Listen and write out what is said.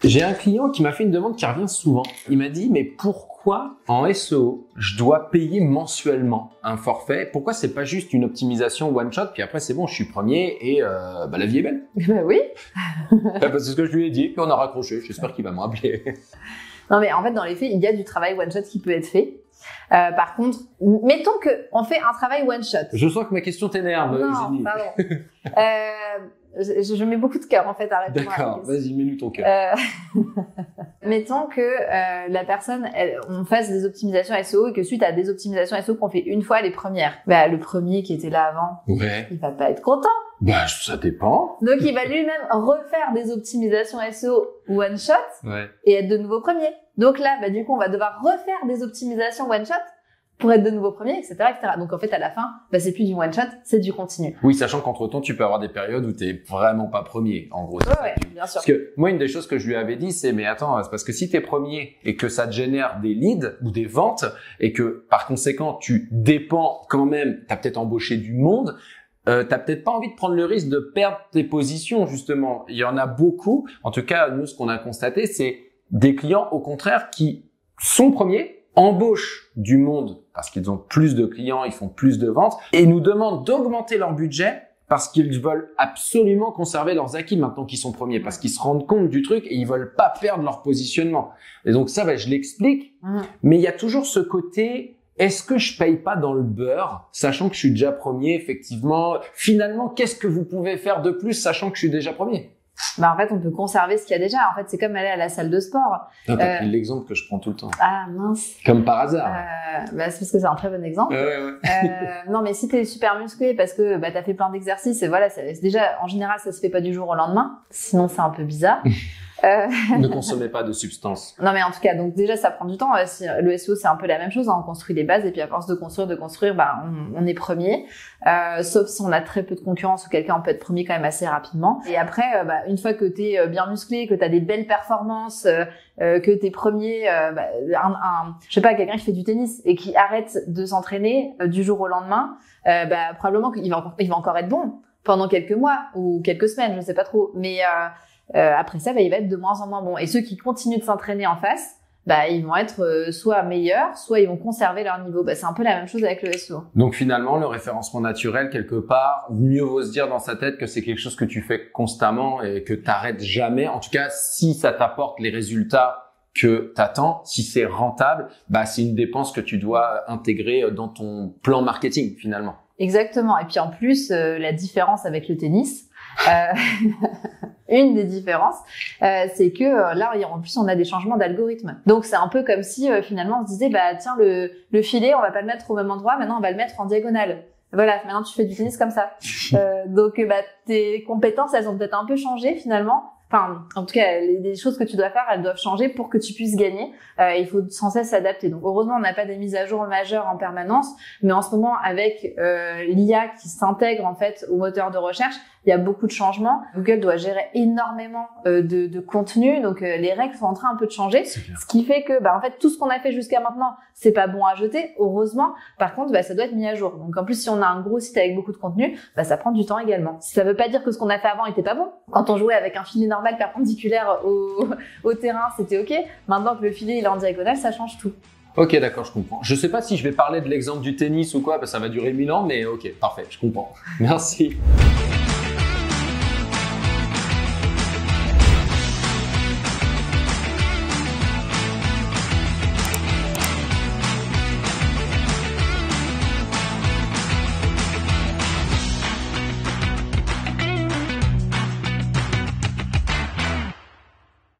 J'ai un client qui m'a fait une demande qui revient souvent. Il m'a dit, mais pourquoi en SEO, je dois payer mensuellement un forfait? Pourquoi c'est pas juste une optimisation one shot, puis après c'est bon, je suis premier et la vie est belle? Bah oui. C'est ce que je lui ai dit, puis on a raccroché. J'espère qu'il va me rappeler. Non mais en fait, dans les faits, il y a du travail one shot qui peut être fait. Par contre, mettons qu'on fait un travail one shot. Je sens que ma question t'énerve, Eugénie. Pardon. Je mets beaucoup de cœur en fait à répondre. D'accord, vas-y, mets-nous ton cœur. Mettons que la personne, on fasse des optimisations SEO et que suite à des optimisations SEO qu'on fait une fois les premières, bah, le premier qui était là avant, il va pas être content. Bah, ça dépend. Donc il va lui-même refaire des optimisations SEO one shot et être de nouveau premier. Donc là, bah, du coup, on va devoir refaire des optimisations one shot pour être de nouveau premier, etc., etc. Donc en fait, à la fin, bah, c'est plus du one shot, c'est du continu. Oui, sachant qu'entre temps, tu peux avoir des périodes où t'es vraiment pas premier. En gros, ouais, bien sûr. Parce que moi, une des choses que je lui avais dit, c'est mais attends, c'est parce que si t'es premier et que ça te génère des leads ou des ventes et que par conséquent tu dépends quand même, t'as peut-être embauché du monde. T'as peut-être pas envie de prendre le risque de perdre tes positions, justement. Il y en a beaucoup. En tout cas, nous, ce qu'on a constaté, c'est des clients, au contraire, qui sont premiers, embauchent du monde parce qu'ils ont plus de clients, ils font plus de ventes et nous demandent d'augmenter leur budget parce qu'ils veulent absolument conserver leurs acquis maintenant qu'ils sont premiers, parce qu'ils se rendent compte du truc et ils veulent pas perdre leur positionnement. Et donc ça, je l'explique, mais il y a toujours ce côté... Est-ce que je paye pas dans le beurre, sachant que je suis déjà premier, effectivement? Finalement, qu'est-ce que vous pouvez faire de plus, sachant que je suis déjà premier? Bah, en fait, on peut conserver ce qu'il y a déjà. En fait, c'est comme aller à la salle de sport. T'as pris l'exemple que je prends tout le temps. Ah, mince. Comme par hasard. Bah, c'est parce que c'est un très bon exemple. Non, mais si t'es super musclé parce que, bah, t'as fait plein d'exercices et voilà, c'est déjà, en général, ça se fait pas du jour au lendemain. Sinon, c'est un peu bizarre. Ne consommez pas de substances. Non, mais en tout cas, donc déjà, ça prend du temps. Le SEO, c'est un peu la même chose. Hein. On construit des bases et puis à force de construire, bah, on est premier. Sauf si on a très peu de concurrence ou quelqu'un peut être premier quand même assez rapidement. Et après, bah, une fois que t'es bien musclé, que t'as des belles performances, que t'es premier, je sais pas, quelqu'un qui fait du tennis et qui arrête de s'entraîner du jour au lendemain, bah, probablement qu'il va encore être bon pendant quelques mois ou quelques semaines, je sais pas trop. Mais après ça, bah, il va être de moins en moins bon. Et ceux qui continuent de s'entraîner en face, bah, ils vont être soit meilleurs, soit ils vont conserver leur niveau. Bah, c'est un peu la même chose avec le SEO. Donc finalement, le référencement naturel, quelque part, mieux vaut se dire dans sa tête que c'est quelque chose que tu fais constamment et que t'arrêtes jamais. En tout cas, si ça t'apporte les résultats que t'attends, si c'est rentable, bah, c'est une dépense que tu dois intégrer dans ton plan marketing, finalement. Exactement. Et puis en plus, la différence avec le tennis, une des différences, c'est que là, en plus, on a des changements d'algorithme. Donc, c'est un peu comme si finalement, on se disait, bah tiens, le filet, on va pas le mettre au même endroit, maintenant, on va le mettre en diagonale. Voilà, maintenant, tu fais du tennis comme ça. Donc, bah, tes compétences, elles ont peut-être un peu changé finalement. Enfin, en tout cas, les choses que tu dois faire, elles doivent changer pour que tu puisses gagner. Il faut sans cesse s'adapter. Donc, heureusement, on n'a pas des mises à jour majeures en permanence. Mais en ce moment, avec l'IA qui s'intègre en fait au moteur de recherche, il y a beaucoup de changements. Google doit gérer énormément de contenu. Donc, les règles sont en train un peu de changer. Ce qui fait que, bah, en fait, tout ce qu'on a fait jusqu'à maintenant, c'est pas bon à jeter, heureusement. Par contre, bah, ça doit être mis à jour. Donc, en plus, si on a un gros site avec beaucoup de contenu, bah, ça prend du temps également. Ça veut pas dire que ce qu'on a fait avant était pas bon. Quand on jouait avec un filet normal perpendiculaire au terrain, c'était ok. Maintenant que le filet il est en diagonale, ça change tout. Ok, d'accord, je comprends. Je sais pas si je vais parler de l'exemple du tennis ou quoi, parce que ça va durer 1000 ans, mais ok, parfait, je comprends. Merci.